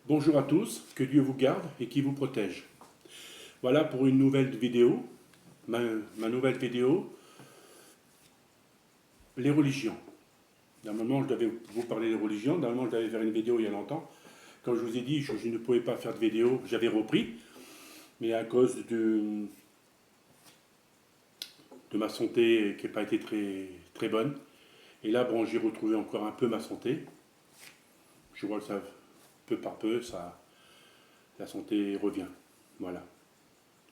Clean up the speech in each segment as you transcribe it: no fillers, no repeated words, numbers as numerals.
Bonjour à tous, que Dieu vous garde et qui vous protège. Voilà pour une nouvelle vidéo, ma nouvelle vidéo, les religions. Normalement, je devais vous parler des religions, normalement, je devais faire une vidéo il y a longtemps. Comme je vous ai dit, je ne pouvais pas faire de vidéo, j'avais repris, mais à cause de ma santé qui n'a pas été très bonne. Et là, bon, j'ai retrouvé encore un peu ma santé. Je vois que ça, peu par peu, la santé revient. Voilà,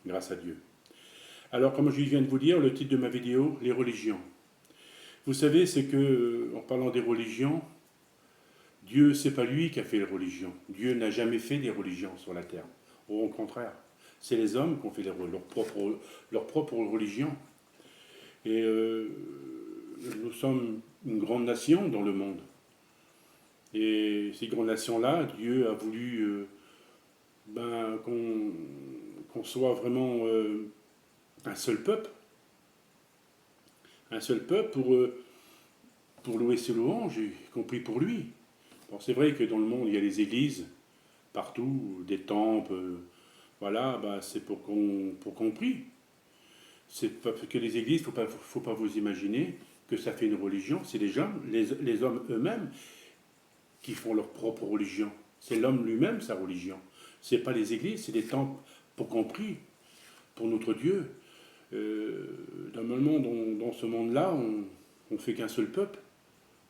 grâce à Dieu. Alors, comme je viens de vous dire, le titre de ma vidéo, les religions. Vous savez, c'est que, en parlant des religions, Dieu, c'est pas lui qui a fait les religions. Dieu n'a jamais fait des religions sur la terre. Au contraire, c'est les hommes qui ont fait leur propre religion. Et nous sommes une grande nation dans le monde. Et ces grandes nations-là, Dieu a voulu qu'on soit vraiment un seul peuple. Un seul peuple pour louer ses louanges, y compris pour lui. Bon, c'est vrai que dans le monde, il y a des églises, partout, des temples, voilà, bah, c'est pour qu'on prie. C'est pas que les églises, faut pas vous imaginer que ça fait une religion, c'est les hommes eux-mêmes qui font leur propre religion. C'est l'homme lui-même, sa religion. C'est pas les églises, c'est des temples pour qu'on prie, pour notre Dieu. Normalement, dans ce monde-là, on ne fait qu'un seul peuple.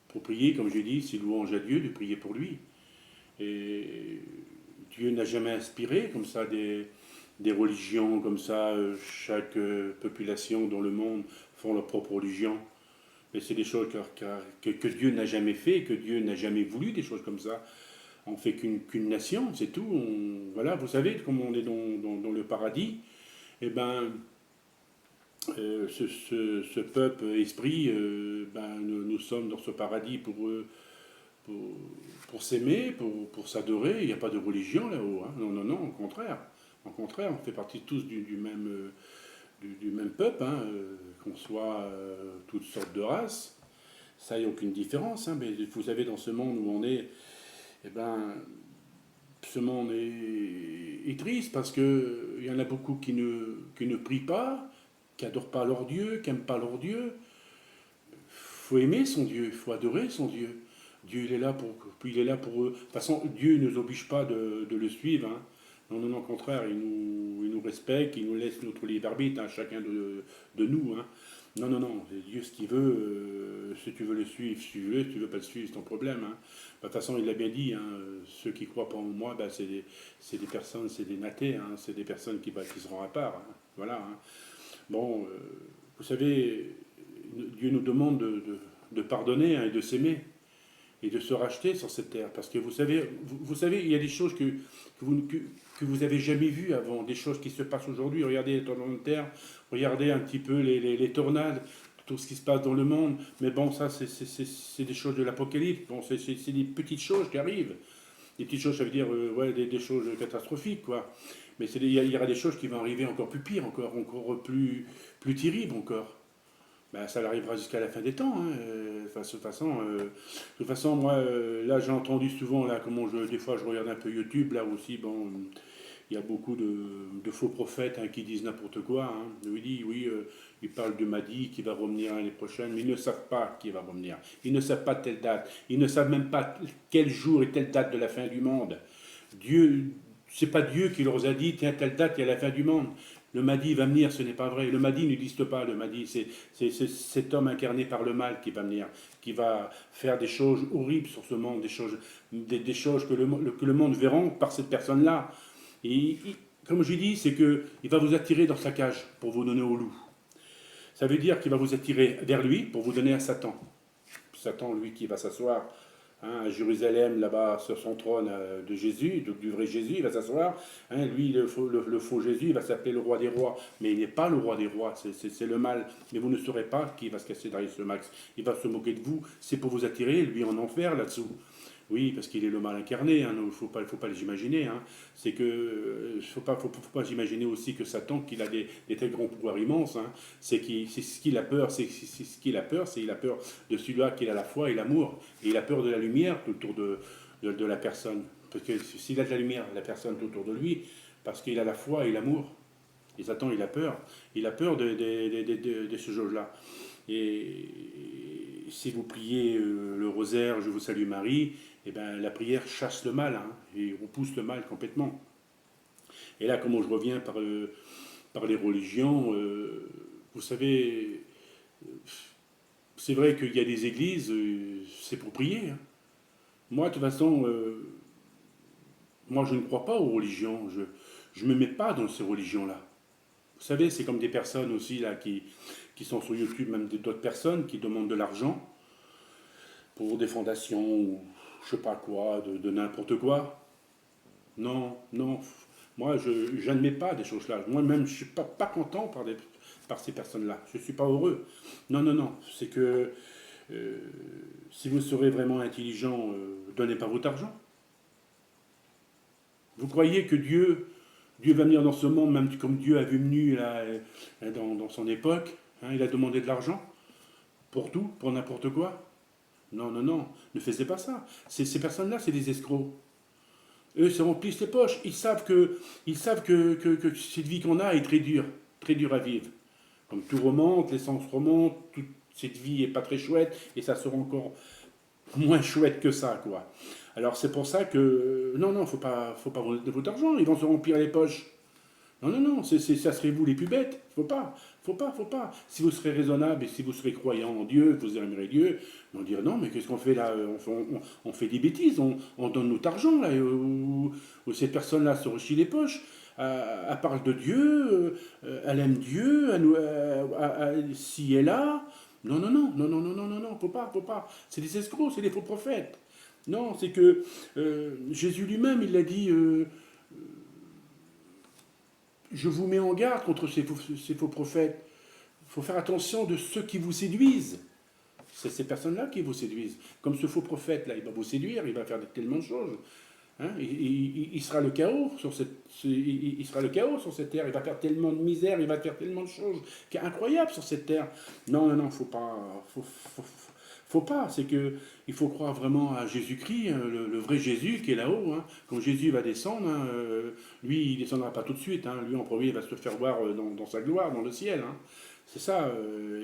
Pour prier, comme j'ai dit, c'est louange à Dieu de prier pour lui. Et Dieu n'a jamais inspiré comme ça des religions, comme ça, chaque population dans le monde font leur propre religion. Mais c'est des choses que Dieu n'a jamais fait, que Dieu n'a jamais voulu, des choses comme ça. On fait qu'une nation, c'est tout. Voilà, vous savez, comme on est dans le paradis, eh ben, ce peuple esprit, ben, nous sommes dans ce paradis pour, pour s'aimer, pour s'adorer. Il n'y a pas de religion là-haut. Hein. Non, non, non, au contraire. Au contraire, on fait partie tous du même peuple, hein, qu'on soit toutes sortes de races. Ça, il n'y a aucune différence. Hein, mais vous savez, dans ce monde où on est, eh ben, ce monde est triste parce qu'il y en a beaucoup qui ne prient pas, qui n'adorent pas leur Dieu, qui n'aiment pas leur Dieu. Il faut aimer son Dieu, il faut adorer son Dieu. Dieu, il est là pour eux. De toute façon, Dieu ne nous oblige pas de le suivre. Hein. Non, non, non, au contraire, il nous respecte, il nous laisse notre libre arbitre, hein, chacun de nous. Hein. Non, non, non, Dieu, ce qu'il veut, si tu veux le suivre, suis-le, si tu veux pas le suivre, c'est ton problème. Hein. De toute façon, il l'a bien dit, hein, ceux qui croient pas en moi, ben, c'est des personnes, c'est des natés, hein, c'est des personnes qui seront à part. Hein. Voilà. Hein. Bon, vous savez, Dieu nous demande de pardonner, hein, et de s'aimer et de se racheter sur cette terre. Parce que vous savez, il y a des choses que vous avez jamais vues avant, des choses qui se passent aujourd'hui. Regardez les tremblements de terre, regardez un petit peu les tornades, tout ce qui se passe dans le monde. Mais bon, ça, c'est des choses de l'Apocalypse. Bon, c'est des petites choses qui arrivent. Des petites choses, ça veut dire ouais, des choses catastrophiques, quoi. Mais il y aura des choses qui vont arriver encore plus pires, encore plus terribles encore. Ben, ça arrivera jusqu'à la fin des temps. Hein. De toute façon, moi, là, j'ai entendu souvent, là, des fois, je regarde un peu YouTube, là aussi, bon, il y a beaucoup de faux prophètes, hein, qui disent n'importe quoi. Hein. Oui, ils parlent de Mahdi qui va revenir l'année prochaine, mais ils ne savent pas qui va revenir. Ils ne savent pas telle date. Ils ne savent même pas quel jour et telle date de la fin du monde. Dieu, c'est pas Dieu qui leur a dit, tiens, telle date, il y a la fin du monde. Le Mahdi va venir, ce n'est pas vrai. Le Mahdi n'existe pas. Le Mahdi, c'est cet homme incarné par le mal qui va venir, qui va faire des choses horribles sur ce monde, des choses que le monde verra par cette personne-là. Et comme je dis, c'est qu'il va vous attirer dans sa cage pour vous donner au loup. Ça veut dire qu'il va vous attirer vers lui pour vous donner à Satan. Satan, lui, qui va s'asseoir, hein, à Jérusalem, là-bas, sur son trône de Jésus, du vrai Jésus, il va s'asseoir. Hein, lui, le faux Jésus, il va s'appeler le roi des rois. Mais il n'est pas le roi des rois, c'est le mal. Mais vous ne saurez pas qui va se casser derrière ce max. Il va se moquer de vous. C'est pour vous attirer, lui, en enfer, là-dessous. Oui, parce qu'il est le mal incarné, hein, il ne faut pas l'imaginer. Hein. C'est que, faut pas imaginer aussi que Satan, qu'il a des très grands pouvoirs immenses, hein. C'est ce qu'il a peur, c'est il a peur de celui-là qu'il a la foi et l'amour. Et il a peur de la lumière tout autour de la personne. Parce que s'il a de la lumière, la personne autour de lui, parce qu'il a la foi et l'amour. Et Satan, il a peur. Il a peur de ce jauge-là. Et si vous priez le rosaire, je vous salue Marie, eh ben, la prière chasse le mal, hein, et repousse le mal complètement. Et là, comment je reviens par les religions, vous savez, c'est vrai qu'il y a des églises, c'est pour prier, hein. Moi, de toute façon, moi, je ne crois pas aux religions. Je ne me mets pas dans ces religions-là. Vous savez, c'est comme des personnes aussi là qui sont sur YouTube, même d'autres personnes qui demandent de l'argent pour des fondations ou je sais pas quoi, de n'importe quoi. Non, non. Moi, je n'admets pas des choses-là. Moi-même, je ne suis pas content par ces personnes-là. Je ne suis pas heureux. Non, non, non. C'est que euh, si vous serez vraiment intelligent, donnez pas votre argent. Vous croyez que Dieu va venir dans ce monde, même comme Dieu a vu venu là, dans son époque, hein, il a demandé de l'argent pour tout, pour n'importe quoi. Non, non, non, ne faites pas ça. Ces personnes-là, c'est des escrocs. Eux se remplissent les poches. Ils savent que cette vie qu'on a est très dure à vivre. Comme tout remonte, l'essence remonte, toute cette vie est pas très chouette, et ça sera encore moins chouette que ça, quoi. Alors c'est pour ça que non, non, faut pas donner de votre argent, ils vont se remplir les poches. Non, non, non, ça serait vous les plus bêtes. Faut pas. Si vous serez raisonnable et si vous serez croyant en Dieu, que vous aimerez Dieu, on dirait non, mais qu'est-ce qu'on fait là, on fait des bêtises, on donne notre argent là, où cette personne-là se rechie les poches. Elle parle de Dieu, elle aime Dieu, si elle est là. Non, non, non, non, non, non, non, non, non, faut pas. C'est des escrocs, c'est des faux prophètes. Non, c'est que Jésus lui-même, il l'a dit, je vous mets en garde contre ces faux prophètes. Il faut faire attention de ceux qui vous séduisent. C'est ces personnes-là qui vous séduisent. Comme ce faux prophète-là, il va vous séduire, il va faire tellement de choses. Hein, il sera le chaos sur il sera le chaos sur cette terre. Il va faire tellement de misère, il va faire tellement de choses qui est incroyable sur cette terre. Non, non, non, faut pas, faut pas. C'est que il faut croire vraiment à Jésus-Christ, hein, le vrai Jésus qui est là-haut. Hein. Quand Jésus va descendre, hein, lui, il descendra pas tout de suite. Hein. Lui, en premier, il va se faire voir dans sa gloire, dans le ciel. Hein. C'est ça.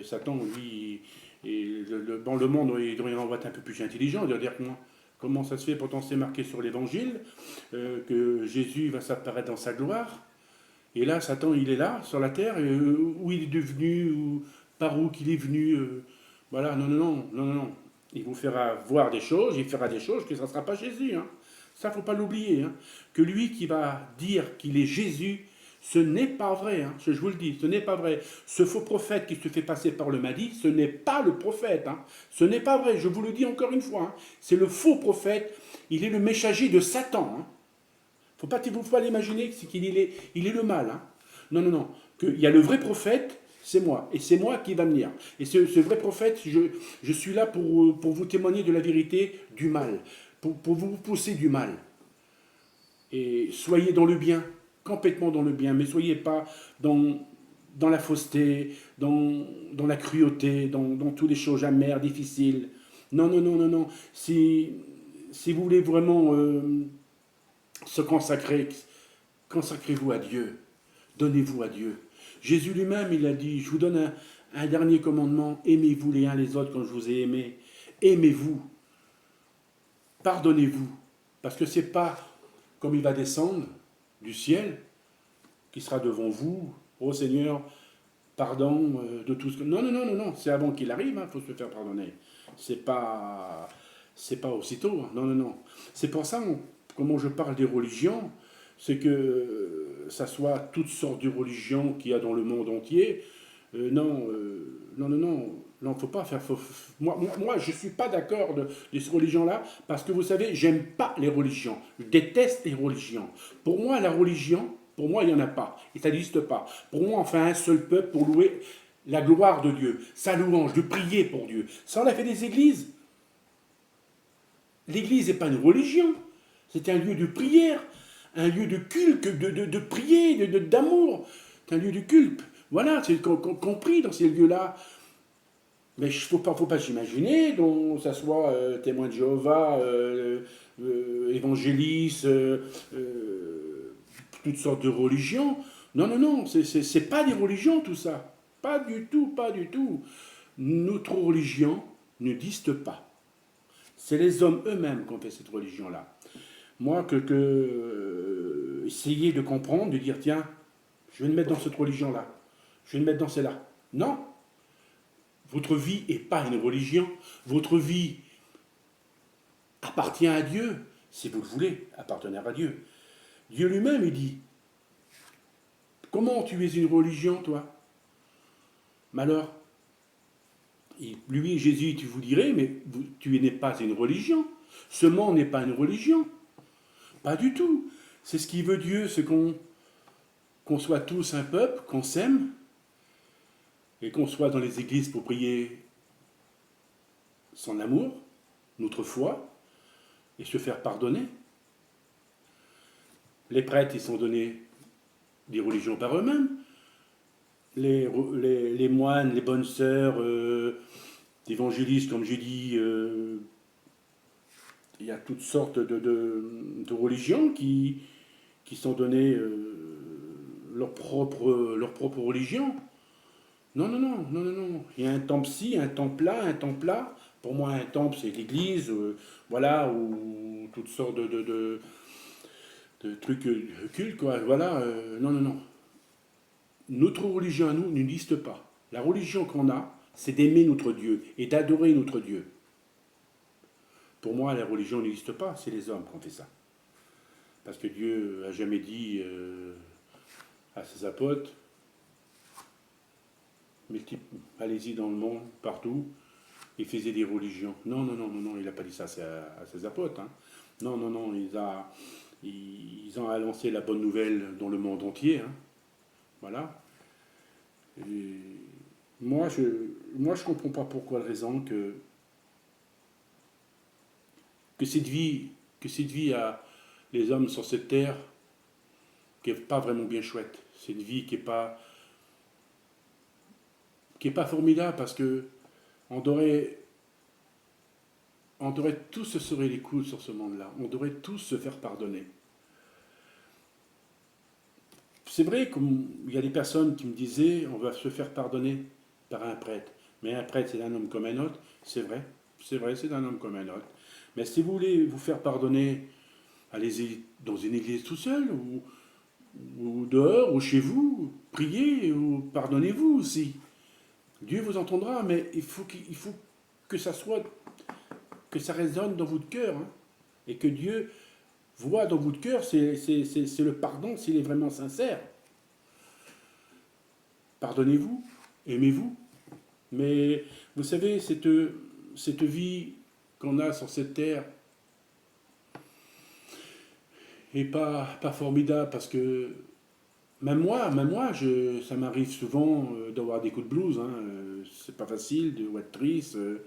Satan, lui, et dans le monde, il devrait y en avoir un peu plus intelligent, il doit dire que moi. Comment ça se fait, pourtant c'est marqué sur l'évangile, que Jésus va s'apparaître dans sa gloire. Et là, Satan, il est là, sur la terre, où il est devenu, par où qu'il est venu. Voilà, non, non, non, non, non, non. Il vous fera voir des choses, il fera des choses que ça ne sera pas Jésus. Hein. Ça, il ne faut pas l'oublier. Hein. Que lui qui va dire qu'il est Jésus, ce n'est pas vrai. Hein. Je vous le dis, ce n'est pas vrai. Ce faux prophète qui se fait passer par le Mahdi, ce n'est pas le prophète. Hein. Ce n'est pas vrai, je vous le dis encore une fois. Hein. C'est le faux prophète. Il est le messager de Satan. Hein. Faut pas l'imaginer qu'il est le mal. Hein. Non, non, non. Il y a le vrai prophète, c'est moi. Et c'est moi qui va venir. Et ce vrai prophète, je suis là pour vous témoigner de la vérité du mal. Pour vous pousser du mal. Et soyez dans le bien. Complètement dans le bien. Mais soyez pas dans la fausseté, dans la cruauté, dans toutes les choses amères, difficiles. Non, non, non, non, non. Si vous voulez vraiment se consacrer, consacrez-vous à Dieu. Donnez-vous à Dieu. Jésus lui-même, il a dit, je vous donne un dernier commandement, aimez-vous les uns les autres comme je vous ai aimé. Aimez-vous. Pardonnez-vous. Parce que c'est pas comme il va descendre du ciel qui sera devant vous. Oh Seigneur, pardon de tout ce que... Non, non, non, non, non. C'est avant qu'il arrive, il faut se faire pardonner. C'est pas aussitôt. Hein. Non, non, non. C'est pour ça, comment je parle des religions, c'est que ça soit toutes sortes de religions qu'il y a dans le monde entier. Non, non, non, non. Non, faut pas faire. Moi, je suis pas d'accord de ces religions-là parce que vous savez, j'aime pas les religions. Je déteste les religions. Pour moi, la religion, pour moi, il n'y en a pas. Et ça n'existe pas. Pour moi, on fait un seul peuple pour louer la gloire de Dieu, sa louange, de prier pour Dieu. Ça, on a fait des églises. L'église n'est pas une religion. C'est un lieu de prière, un lieu de culte, de prier, d'amour. C'est un lieu de culte. Voilà, c'est compris dans ces lieux-là. Mais il ne faut pas s'imaginer, dont ça soit témoin de Jéhovah, évangélistes, toutes sortes de religions. Non, non, non, c'est pas des religions tout ça. Pas du tout, pas du tout. Notre religion n'existe pas. C'est les hommes eux-mêmes qui ont fait cette religion-là. Moi, essayer de comprendre, de dire, tiens, je vais me mettre dans cette religion-là, je vais me mettre dans celle-là. Non, votre vie n'est pas une religion. Votre vie appartient à Dieu, si vous le voulez, appartenir à Dieu. Dieu lui-même, il dit, comment tu es une religion, toi? Mais alors, lui, Jésus, tu vous dirais, mais tu n'es pas une religion. Ce monde n'est pas une religion. Pas du tout. C'est ce qu'il veut Dieu, c'est qu'on soit tous un peuple, qu'on s'aime, et qu'on soit dans les églises pour prier son amour, notre foi, et se faire pardonner. Les prêtres, ils sont donnés des religions par eux-mêmes. Les moines, les bonnes sœurs, d'évangélistes, comme j'ai dit, il y a toutes sortes de religions qui sont données leur propre religion. Non, non, non, non, non, non. Il y a un temple ci, un temple là, un temple là. Pour moi, un temple, c'est l'église, voilà, ou toutes sortes de trucs cultes, quoi. Voilà, non, non, non. Notre religion à nous n'existe pas. La religion qu'on a, c'est d'aimer notre Dieu et d'adorer notre Dieu. Pour moi, la religion n'existe pas, c'est les hommes qui ont fait ça. Parce que Dieu a jamais dit à ses apôtres, allez-y dans le monde, partout, et faisait des religions. Non, non, non, non, non, il n'a pas dit ça à ses apôtres. Hein. Non, non, non, ils ont annoncé la bonne nouvelle dans le monde entier. Hein. Voilà. Et moi, je comprends pas pourquoi la raison que cette vie à les hommes sur cette terre, qui n'est pas vraiment bien chouette. C'est une vie qui est pas formidable parce que on devrait tous se serrer les coudes sur ce monde-là. On devrait tous se faire pardonner. C'est vrai qu'il y a des personnes qui me disaient on va se faire pardonner par un prêtre. Mais un prêtre, c'est un homme comme un autre. C'est vrai, c'est un homme comme un autre. Mais si vous voulez vous faire pardonner, allez-y dans une église tout seul, ou dehors, ou chez vous, priez, ou pardonnez-vous aussi. Dieu vous entendra, mais il faut que ça soit, que ça résonne dans votre cœur. Hein, et que Dieu voit dans votre cœur, c'est le pardon s'il est vraiment sincère. Pardonnez-vous, aimez-vous. Mais vous savez, cette vie qu'on a sur cette terre n'est pas formidable parce que même moi ça m'arrive souvent d'avoir des coups de blues. Hein, c'est pas facile de être triste. Vous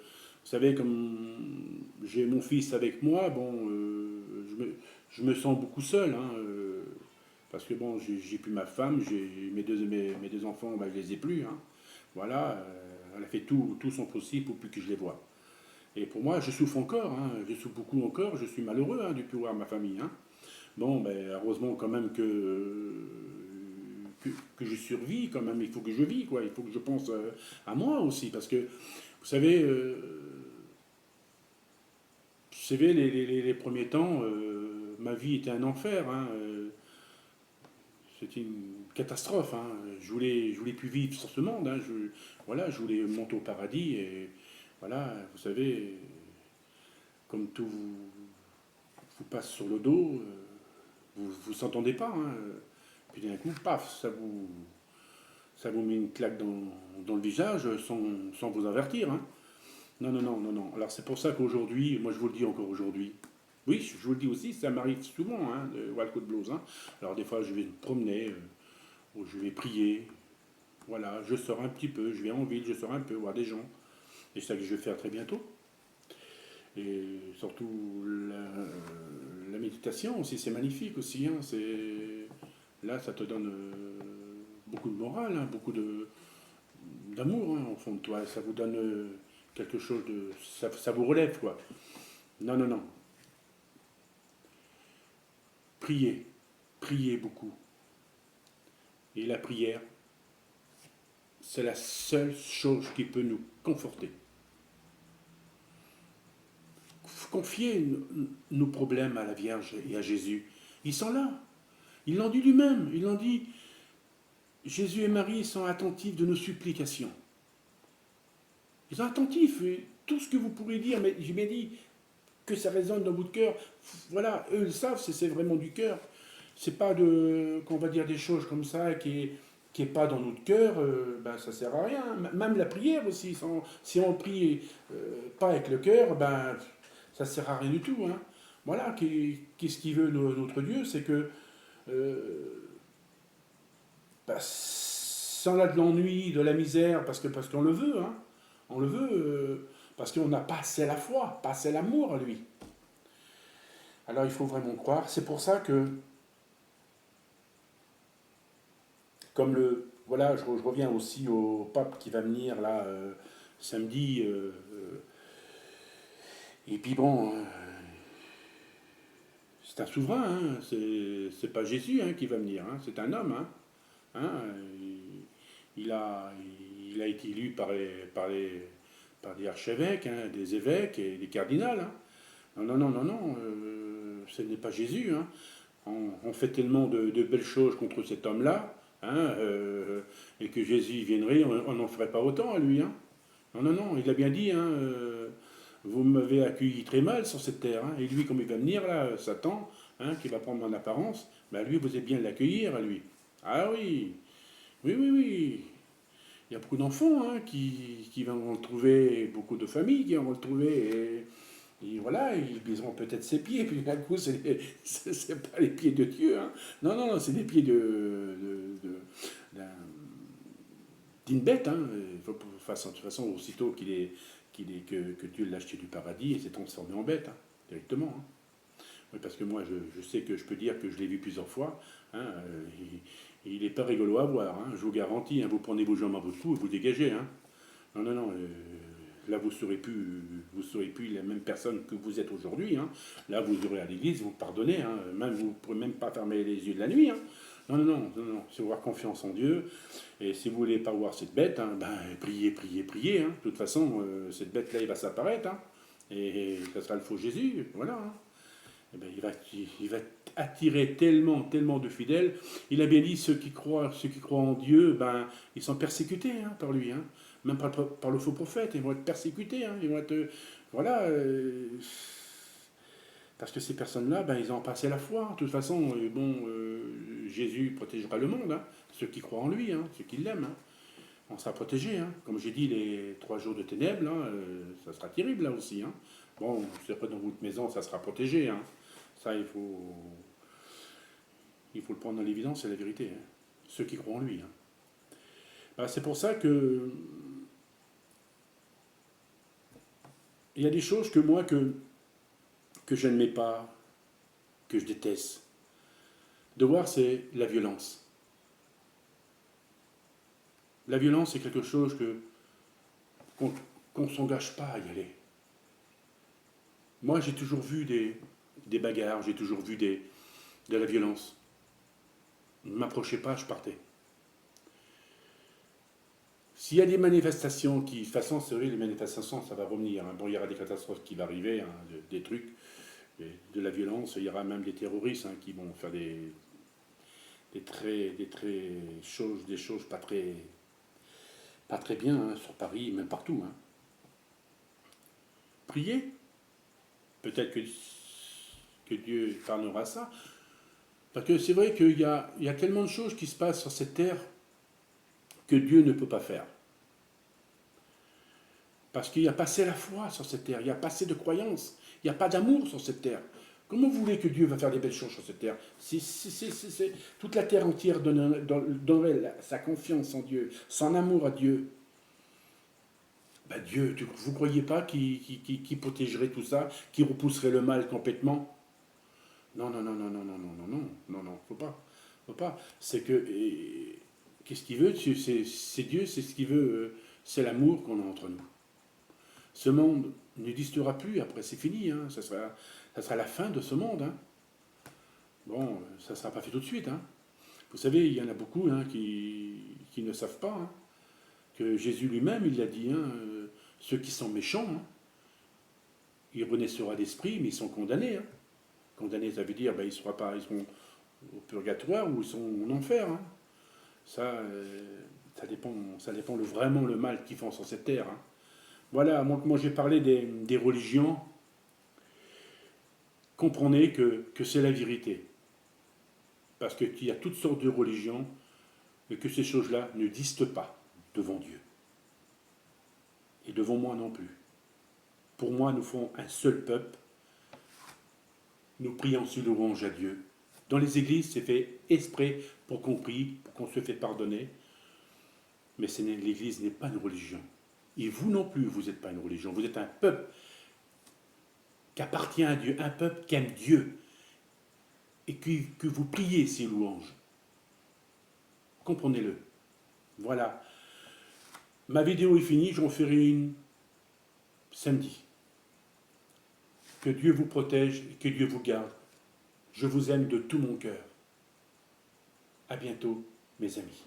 savez, comme j'ai mon fils avec moi, bon, je me sens beaucoup seul. Hein, parce que bon, j'ai plus ma femme, j'ai mes deux enfants, ben, je les ai plus. Hein. Voilà, elle a fait tout son possible pour plus que je les vois. Et pour moi, je souffre encore, hein, je souffre beaucoup encore, je suis malheureux hein, de plus voir ma famille. Hein. Bon, ben, heureusement quand même que je survis, quand même, il faut que je vis, quoi. Il faut que je pense à moi aussi, parce que, vous savez, les premiers temps, ma vie était un enfer, hein, c'était une catastrophe, hein. Je voulais plus vivre sur ce monde, hein, voilà, je voulais monter au paradis, et voilà, vous savez, comme tout vous passe sur le dos, vous vous s'entendez pas, hein, puis d'un coup, paf, ça vous met une claque dans le visage sans vous avertir. Hein. Non, non, non, non, non. Alors c'est pour ça qu'aujourd'hui, moi je vous le dis encore aujourd'hui, oui, je vous le dis aussi, ça m'arrive souvent hein, de voir le coup de blues. Hein. Alors des fois je vais me promener, ou je vais prier, voilà, je sors un petit peu, je vais en ville, je sors un peu, voir des gens. Et c'est ça que je vais faire très bientôt. Et surtout la méditation aussi, c'est magnifique aussi. Hein, là, ça te donne beaucoup de morale, hein, beaucoup d'amour hein, au fond de toi. Ça vous donne quelque chose de... Ça vous relève, quoi. Non, non, non. priez, priez beaucoup. Et la prière, c'est la seule chose qui peut nous conforter. Confiez nos problèmes à la Vierge et à Jésus. Ils sont là. Il l'en dit lui-même. Il l'en dit, Jésus et Marie sont attentifs de nos supplications. Ils sont attentifs. Et tout ce que vous pourrez dire, mais j'ai bien dit que ça résonne dans votre cœur. Voilà, eux ils savent, c'est vraiment du cœur. C'est pas qu'on va dire des choses comme ça qui est pas dans notre cœur, ben ça sert à rien. Même la prière aussi, si on prie pas avec le cœur, ben ça sert à rien du tout. Hein. Voilà, qu'est-ce qu'il veut notre Dieu, c'est que ben, si on a de l'ennui, de la misère, parce qu'on le veut, hein, on le veut, parce qu'on n'a pas assez la foi, pas assez l'amour à lui. Alors il faut vraiment croire. C'est pour ça que, comme voilà, je reviens aussi au pape qui va venir là samedi. Et puis bon, c'est un souverain, hein, c'est pas Jésus hein, qui va venir, hein, c'est un homme. Hein, hein, il a été élu par les archevêques, hein, des évêques et des cardinals. Hein. Non, non, non, non, non, ce n'est pas Jésus. Hein. On fait tellement de belles choses contre cet homme-là, hein, et que Jésus viendrait, on n'en ferait pas autant à lui. Hein. Non, non, non, il a bien dit, hein, vous m'avez accueilli très mal sur cette terre. Hein, et lui, comme il va venir, là, Satan, hein, qui va prendre mon apparence, ben lui, vous êtes bien l'accueillir, à lui. Ah oui, oui, oui, oui. Il y a beaucoup d'enfants hein, qui vont le trouver, beaucoup de familles qui vont le trouver, et voilà, ils baiseront peut-être ses pieds, puis d'un coup, c'est pas les pieds de Dieu. Hein. Non, non, non, c'est les pieds d'une bête. Hein. De toute façon, aussitôt que Dieu l'a acheté du paradis, il s'est transformé en bête, hein, directement. Hein. Oui, parce que moi, je sais que je peux dire que je l'ai vu plusieurs fois. Hein, il n'est pas rigolo à voir, hein, je vous garantis. Hein, vous prenez vos jambes à votre cou et vous dégagez. Hein. Non, non, non. Là, vous ne serez plus la même personne que vous êtes aujourd'hui. Hein. Là, vous aurez à l'église, vous pardonnez. Hein. Même, vous ne pourrez même pas fermer les yeux de la nuit. Hein. Non, non, non, non, non. C'est avoir confiance en Dieu. Et si vous ne voulez pas voir cette bête, hein, ben, priez, priez, priez. Hein. De toute façon, cette bête-là, il va s'apparaître. Hein. Et ça sera le faux Jésus. Voilà. Hein. Eh ben, il va attirer tellement, tellement de fidèles. Il a bien dit, ceux qui croient en Dieu, ben, ils sont persécutés hein, par lui. Hein. Même par le faux prophète, ils vont être persécutés. Hein. Ils vont être, voilà. Parce que ces personnes-là, ben, ils ont passé la foi. De toute façon, Jésus protégera le monde. Hein. Ceux qui croient en lui, hein, ceux qui l'aiment. Hein. On sera protégés. Hein. Comme j'ai dit, les 3 jours de ténèbres, hein, ça sera terrible là aussi. Hein. Bon, c'est pas dans votre maison, ça sera protégé. Hein. Ça, il faut le prendre dans l'évidence, c'est la vérité. Hein. Ceux qui croient en lui. Hein. Ben, c'est pour ça que il y a des choses que moi, que je n'aimais pas, que je déteste. De voir, c'est la violence. La violence, c'est quelque chose qu'on ne s'engage pas à y aller. Moi, j'ai toujours vu des bagarres, j'ai toujours vu de la violence. Ne m'approchez pas, je partais. S'il y a des manifestations qui, de toute façon, c'est vrai, les manifestations, ça va revenir. Hein. Bon, il y aura des catastrophes qui vont arriver, hein, des trucs, de la violence. Il y aura même des terroristes hein, qui vont faire des choses pas très bien hein, sur Paris, même partout. Hein. Priez. Peut-être que Dieu épargnera ça. Parce que c'est vrai qu'il y a tellement de choses qui se passent sur cette terre que Dieu ne peut pas faire. Parce qu'il n'y a pas assez la foi sur cette terre, il n'y a pas assez de croyance, il n'y a pas d'amour sur cette terre. Comment vous voulez que Dieu va faire des belles choses sur cette terre? Toute la terre entière donnerait sa confiance en Dieu, son amour à Dieu. Ben Dieu, vous ne croyez pas qu'il protégerait tout ça, qu'il repousserait le mal complètement? Non, non, non, non, non, non, non, non, non, non, non, faut pas. C'est que, qu'est-ce qu'il veut? C'est Dieu, c'est ce qu'il veut, c'est l'amour qu'on a entre nous. Ce monde n'existera plus après, c'est fini, hein, ça sera la fin de ce monde. Hein. Bon, ça ne sera pas fait tout de suite. Hein. Vous savez, il y en a beaucoup hein, qui ne savent pas hein, que Jésus lui-même, il l'a dit, hein, ceux qui sont méchants, hein, ils renaîtront d'esprit, mais ils sont condamnés. Hein. Condamnés, ça veut dire ben, ils seront au purgatoire ou ils sont en enfer. Hein. Ça, ça dépend vraiment le mal qu'ils font sur cette terre. Hein. Voilà, moi j'ai parlé des religions. Comprenez que c'est la vérité. Parce qu'il y a toutes sortes de religions et que ces choses-là n'existent pas devant Dieu. Et devant moi non plus. Pour moi, nous faisons un seul peuple. Nous prions sur louange à Dieu. Dans les églises, c'est fait exprès pour qu'on prie, pour qu'on se fait pardonner. Mais l'église n'est pas une religion. Et vous non plus, vous n'êtes pas une religion. Vous êtes un peuple qui appartient à Dieu, un peuple qui aime Dieu et que vous priez ces louanges. Comprenez-le. Voilà. Ma vidéo est finie, j'en ferai une samedi. Que Dieu vous protège et que Dieu vous garde. Je vous aime de tout mon cœur. À bientôt, mes amis.